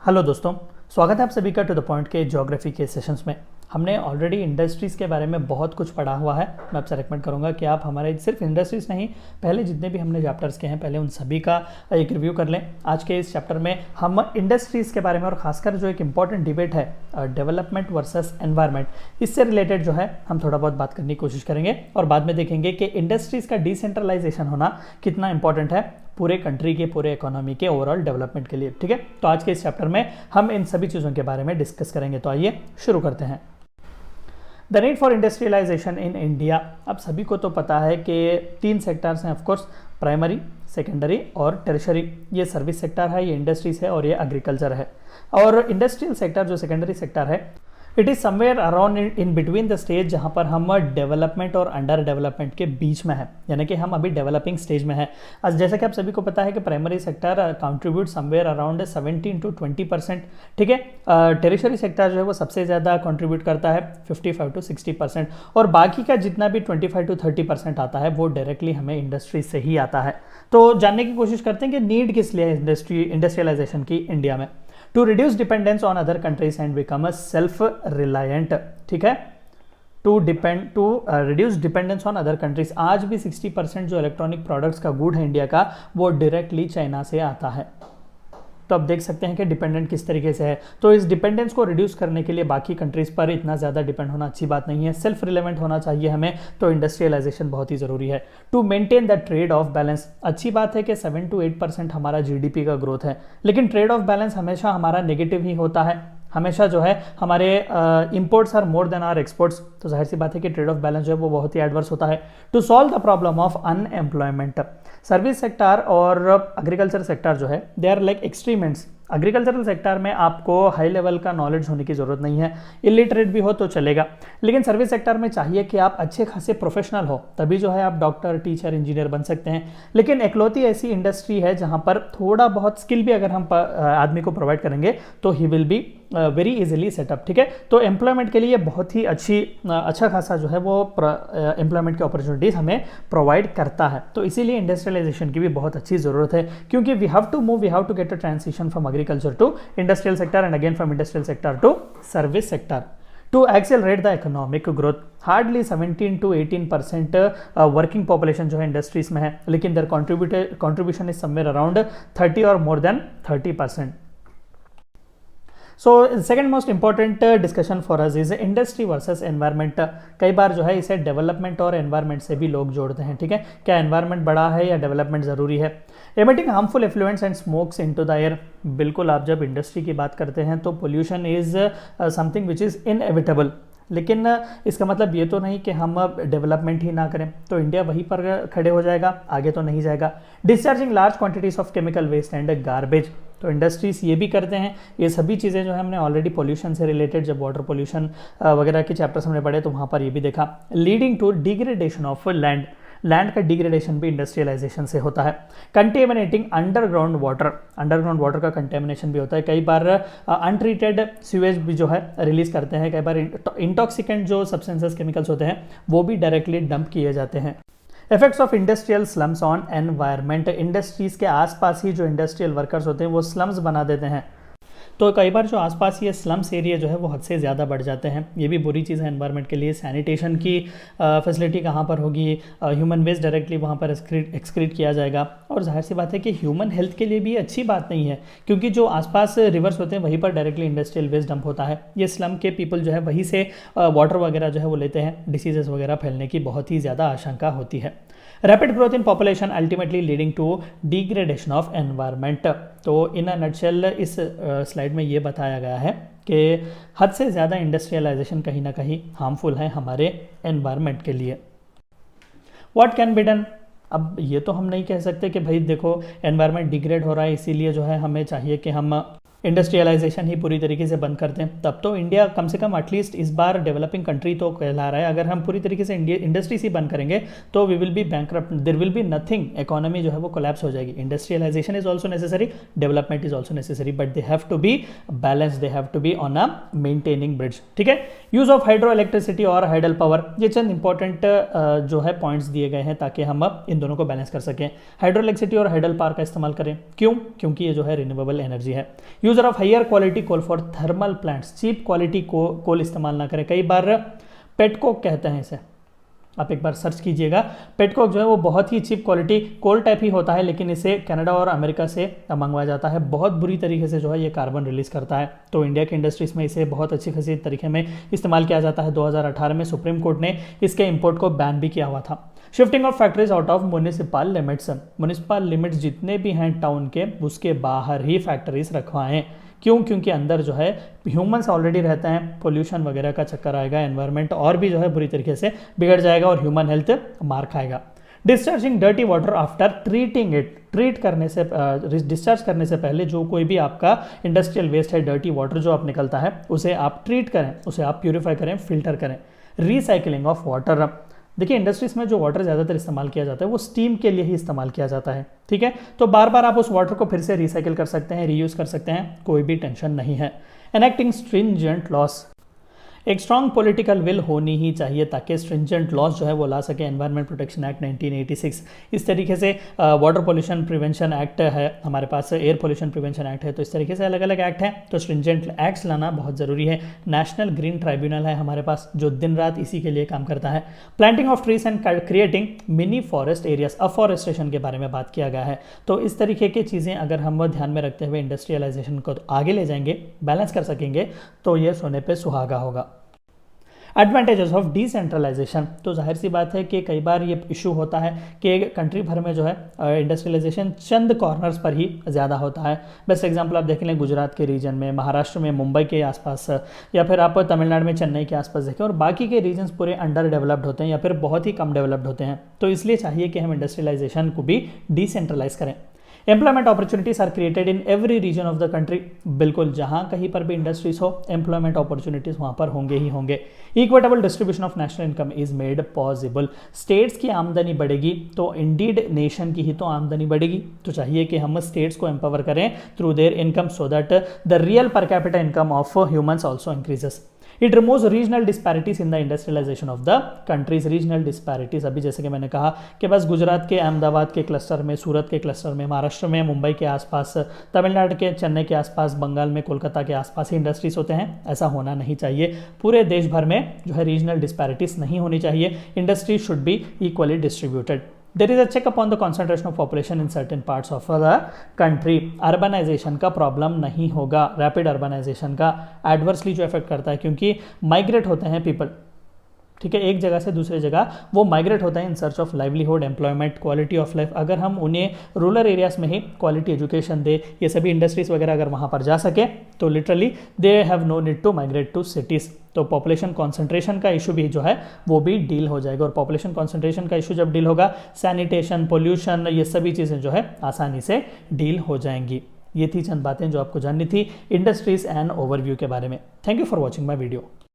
Hello दोस्तों, स्वागत है आप सभी का टू द पॉइंट के ज्योग्राफी के सेशंस में। हमने ऑलरेडी इंडस्ट्रीज़ के बारे में बहुत कुछ पढ़ा हुआ है। मैं आपसे रेकमेंड करूंगा कि आप हमारे सिर्फ इंडस्ट्रीज़ नहीं, पहले जितने भी हमने चैप्टर्स के हैं पहले उन सभी का एक रिव्यू कर लें। आज के इस चैप्टर में हम इंडस्ट्रीज़ के बारे में और खासकर जो एक इंपॉर्टेंट डिबेट है डेवलपमेंट वर्सेस एनवायरनमेंट, इससे रिलेटेड जो है हम थोड़ा बहुत बात करने की कोशिश करेंगे और बाद में देखेंगे कि इंडस्ट्रीज़ का डिसेंट्रलाइजेशन होना कितना इंपॉर्टेंट है पूरे कंट्री के, पूरे इकोनॉमी के ओवरऑल डेवलपमेंट के लिए। ठीक है, तो आज के इस चैप्टर में हम इन सभी चीज़ों के बारे में डिस्कस करेंगे। तो आइए शुरू करते हैं। The need for industrialization in India. अब सभी को तो पता है कि 3 सेक्टर्स हैं ऑफकोर्स, प्राइमरी, सेकेंडरी और टर्शरी। ये सर्विस सेक्टर है, ये इंडस्ट्रीज है और ये एग्रीकल्चर है। और इंडस्ट्रियल सेक्टर जो सेकेंडरी सेक्टर है, it is somewhere around in between the stage, जहाँ पर हम डेवलपमेंट और अंडर डेवलपमेंट के बीच में है, यानी कि हम अभी डेवलपिंग स्टेज में है। आज जैसा कि आप सभी को पता है कि primary sector contribute somewhere around 17 to 20%। ठीक है, टेरिशरी सेक्टर जो है वो सबसे ज़्यादा कंट्रीब्यूट करता है 55 to 60%, और बाकी का जितना भी 25 to 30% आता है वो डायरेक्टली हमें इंडस्ट्री से ही आता है। तो जानने की कोशिश करते हैं कि नीड किस लिए इंडस्ट्रियलाइजेशन की इंडिया में। To reduce dependence on other countries and become a self reliant. ठीक है, to reduce dependence on other countries. आज भी 60% जो इलेक्ट्रॉनिक प्रोडक्ट्स का गुड है इंडिया का, वो डायरेक्टली चाइना से आता है। तो आप देख सकते हैं कि डिपेंडेंट किस तरीके से है। तो इस डिपेंडेंस को रिड्यूस करने के लिए बाकी कंट्रीज पर इतना ज़्यादा डिपेंड होना अच्छी बात नहीं है, सेल्फ रिलेवेंट होना चाहिए हमें। तो इंडस्ट्रियलाइजेशन बहुत ही ज़रूरी है to maintain the trade of balance. अच्छी बात है कि 7 to 8% हमारा जीडीपी का ग्रोथ है, लेकिन ट्रेड ऑफ बैलेंस हमेशा हमारा नेगेटिव ही होता है। हमेशा जो है हमारे imports are more than our exports, तो जाहिर सी बात है कि ट्रेड ऑफ बैलेंस जो है वो बहुत ही एडवर्स होता है। To solve the problem of unemployment, service sector और एग्रीकल्चर सेक्टर जो है दे आर लाइक एक्सट्रीमेंट्स। एग्रीकल्चरल सेक्टर में आपको हाई लेवल का नॉलेज होने की ज़रूरत नहीं है, इलिटरेट भी हो तो चलेगा, लेकिन सर्विस सेक्टर में चाहिए कि आप अच्छे खासे प्रोफेशनल हो, तभी जो है आप डॉक्टर, टीचर, इंजीनियर बन सकते हैं। लेकिन एकलौती ऐसी इंडस्ट्री है जहां पर थोड़ा बहुत स्किल भी अगर हम आदमी को प्रोवाइड करेंगे तो he will be very easily setup. ठीक है, तो एम्प्लॉयमेंट के लिए बहुत ही अच्छा खासा जो है वो एम्प्लॉयमेंट की अपॉर्चुनिटीज़ हमें प्रोवाइड करता है। तो इसीलिए इंडस्ट्रियलाइजेशन की भी बहुत अच्छी ज़रूरत है, क्योंकि we have to get a transition from agriculture to industrial sector and again from industrial sector to service sector. To accelerate the economic growth, hardly 17 to 18% working population जो है इंडस्ट्रीज में है, लेकिन their contribution is somewhere around 30 और more than 30%। So second most important discussion for us is industry versus environment. कई बार जो है इसे डेवलपमेंट और एनवायरनमेंट से भी लोग जोड़ते हैं। ठीक है, क्या एनवायरनमेंट बड़ा है या डेवलपमेंट ज़रूरी है। Emitting harmful effluents and smokes into the air. बिल्कुल, आप जब इंडस्ट्री की बात करते हैं तो pollution is something which is inevitable, लेकिन इसका मतलब ये तो नहीं कि हम अब डेवलपमेंट ही ना करें, तो इंडिया वहीं पर खड़े हो जाएगा, आगे तो नहीं जाएगा। Discharging large quantities of chemical waste and garbage, तो इंडस्ट्रीज ये भी करते हैं। ये सभी चीज़ें जो है हमने ऑलरेडी पोल्यूशन से रिलेटेड जब वाटर पोल्यूशन वगैरह के चैप्टर्स हमने पढ़े तो वहाँ पर ये भी देखा। Leading to degradation of land, land का डिग्रेडेशन भी इंडस्ट्रियलाइजेशन से होता है। कंटेमिनेटिंग अंडरग्राउंड वाटर का कंटेमिनेशन भी होता है। कई बार अनट्रीटेड सीवेज भी जो है रिलीज करते हैं, कई बार इंटॉक्सिकेंट जो सब्सटेंसेस केमिकल्स होते हैं वो भी डायरेक्टली डंप किए जाते हैं। Effects of industrial slums on environment, industries के आसपास ही जो इंडस्ट्रियल वर्कर्स होते हैं वो स्लम्स बना देते हैं, तो कई बार जो आसपास ये स्लम्स एरिया जो है वो हद से ज़्यादा बढ़ जाते हैं। ये भी बुरी चीज़ है एनवायरनमेंट के लिए। सैनिटेशन की फैसिलिटी कहाँ पर होगी, ह्यूमन वेस्ट डायरेक्टली वहाँ पर एक्सक्रीट किया जाएगा, और जाहिर सी बात है कि ह्यूमन हेल्थ के लिए भी अच्छी बात नहीं है, क्योंकि जो आसपास रिवर्स होते हैं वहीं पर डायरेक्टली इंडस्ट्रियल वेस्ट डंप होता है। ये स्लम के पीपल जो है वहीं से वाटर वगैरह जो है वो लेते हैं, डिसीजेस वगैरह फैलने की बहुत ही ज़्यादा आशंका होती है। Rapid growth in population ultimately leading to degradation of environment. तो इन अ नटशेल इस स्लाइड में ये बताया गया है कि हद से ज़्यादा इंडस्ट्रियलाइजेशन कहीं ना कहीं हार्मफुल है हमारे एनवायरनमेंट के लिए। व्हाट कैन बी डन, अब ये तो हम नहीं कह सकते कि भाई देखो एनवायरनमेंट डिग्रेड हो रहा है इसीलिए जो है हमें चाहिए कि हम इंडस्ट्रियलाइजेशन ही पूरी तरीके से बंद कर दें, तब तो इंडिया कम से कम एटलीस्ट इस बार डेवलपिंग कंट्री तो कहला रहा है। अगर हम पूरी तरीके से इंडस्ट्रीज ही बंद करेंगे तो we will be bankrupt, there will be nothing, economy जो है वो कोलैप्स हो जाएगी। Industrialization is also necessary, development is also necessary, but they have to be balance, they have to be on a maintaining bridge. ठीक है, use of hydro electricity और hydel power, ये चंद इंपॉर्टेंट जो है पॉइंट्स दिए गए हैं ताकि हम अब इन दोनों को बैलेंस कर सकें। हाइड्रो इलेक्ट्रिसिटी और हाइडल पावर का इस्तेमाल करें, क्यों? क्योंकि ये जो है रिन्यूएबल एनर्जी है। User of higher quality coal for thermal plants, cheap quality coal इस्तेमाल ना करें। कई बार पेटकोक कहते हैं इसे, आप एक बार सर्च कीजिएगा। पेटकोक जो है वो बहुत ही चीप क्वालिटी कोल टाइप ही होता है, लेकिन इसे कनाडा और अमेरिका से मंगवाया जाता है। बहुत बुरी तरीके से जो है ये कार्बन रिलीज करता है, तो इंडिया की इंडस्ट्रीज में इसे बहुत अच्छी खासी तरीके में इस्तेमाल किया जाता है। 2018 में सुप्रीम कोर्ट ने इसके इंपोर्ट को बैन भी किया हुआ था। Shifting of factories out of municipal limits, municipal limits जितने भी हैं टाउन के, उसके बाहर ही फैक्ट्रीज रखवाएं। क्यों? क्योंकि अंदर जो है ह्यूमंस ऑलरेडी रहते हैं, पोल्यूशन वगैरह का चक्कर आएगा, एनवायरनमेंट और भी जो है बुरी तरीके से बिगड़ जाएगा और ह्यूमन हेल्थ मार खाएगा। Discharging dirty water after treating it, treat करने से डिस्चार्ज करने से पहले जो कोई भी आपका इंडस्ट्रियल वेस्ट है, डर्टी वाटर जो आप निकलता है, उसे आप ट्रीट करें, उसे आप प्यूरिफाई करें, फिल्टर करें। रिसाइकलिंग ऑफ वाटर, देखिए इंडस्ट्रीज में जो वाटर ज़्यादातर इस्तेमाल किया जाता है वो स्टीम के लिए ही इस्तेमाल किया जाता है। ठीक है, तो बार बार आप उस वाटर को फिर से रिसाइकिल कर सकते हैं, रीयूज कर सकते हैं, कोई भी टेंशन नहीं है। एनेक्टिंग स्ट्रिंजेंट लॉस, एक स्ट्रॉन्ग पॉलिटिकल विल होनी ही चाहिए ताकि स्ट्रिंजेंट लॉस जो है वो ला सके। एनवायरनमेंट प्रोटेक्शन एक्ट 1986, इस तरीके से वाटर पोल्यूशन प्रिवेंशन एक्ट है हमारे पास, एयर पोल्यूशन प्रिवेंशन एक्ट है, तो इस तरीके से अलग अलग एक्ट हैं, तो स्ट्रिंजेंट एक्ट्स लाना बहुत ज़रूरी है। नेशनल ग्रीन ट्राइब्यूनल है हमारे पास जो दिन रात इसी के लिए काम करता है। Planting of trees and creating mini forest areas, afforestation के बारे में बात किया गया है। तो इस तरीके की चीज़ें अगर हम ध्यान में रखते हुए इंडस्ट्रियलाइजेशन को आगे ले जाएंगे, बैलेंस कर सकेंगे, तो ये सोने पे सुहागा होगा। एडवांटेजेस ऑफ डिसेंट्रलाइजेशन, तो जाहिर सी बात है कि कई बार ये इशू होता है कि कंट्री भर में जो है इंडस्ट्रियलाइजेशन चंद कॉर्नर्स पर ही ज़्यादा होता है। बेस्ट एग्जांपल आप देख लें गुजरात के रीजन में, महाराष्ट्र में मुंबई के आसपास, या फिर आप तमिलनाडु में चेन्नई के आसपास देखें, और बाकी के रीजन्स पूरे अंडर डेवलप्ड होते हैं या फिर बहुत ही कम डेवलप्ड होते हैं। तो इसलिए चाहिए कि हम इंडस्ट्रियलाइजेशन को भी डिसेंट्रलाइज करें। Employment opportunities are created in every region of the country, बिल्कुल जहां कहीं पर भी इंडस्ट्रीज हो, एम्प्लॉयमेंट अपॉर्चुनिटीज वहां पर होंगे ही होंगे। Equitable distribution of national income is made possible, states की आमदनी बढ़ेगी तो इंडीड नेशन की ही तो आमदनी बढ़ेगी, तो चाहिए कि हम स्टेट्स को एम्पावर करें through their income so that the real per capita income of humans also increases. It removes regional disparities in the industrialization of the countries, regional disparities, अभी जैसे कि मैंने कहा कि बस गुजरात के अहमदाबाद के क्लस्टर में, सूरत के क्लस्टर में, महाराष्ट्र में मुंबई के आसपास, तमिलनाडु के चेन्नई के आसपास, बंगाल में कोलकाता के आसपास ही इंडस्ट्रीज होते हैं, ऐसा होना नहीं चाहिए। पूरे देश भर में जो है रीजनल डिस्पैरिटीज नहीं होनी चाहिए, industry should be equally distributed. There is a check upon the concentration of population in certain parts of the country. Urbanization का प्रॉब्लम नहीं होगा, रैपिड अर्बनाइजेशन का एडवर्सली जो इफेक्ट करता है, क्योंकि माइग्रेट होते हैं पीपल, ठीक है, एक जगह से दूसरे जगह वो माइग्रेट होता है in search of livelihood, employment, quality of life. अगर हम उन्हें रूरल एरियाज में ही क्वालिटी एजुकेशन दे, ये सभी इंडस्ट्रीज वगैरह अगर वहाँ पर जा सके, तो literally they have no need to migrate to cities. तो पॉपुलेशन कॉन्सेंट्रेशन का इशू भी जो है वो भी डील हो जाएगा, और पॉपुलेशन कॉन्सेंट्रेशन का इशू जब डील होगा, सैनिटेशन, पोल्यूशन, ये सभी चीज़ें जो है आसानी से डील हो जाएंगी। ये थी चंद बातें जो आपको जाननी थी इंडस्ट्रीज एंड ओवरव्यू के बारे में। Thank you for watching my video.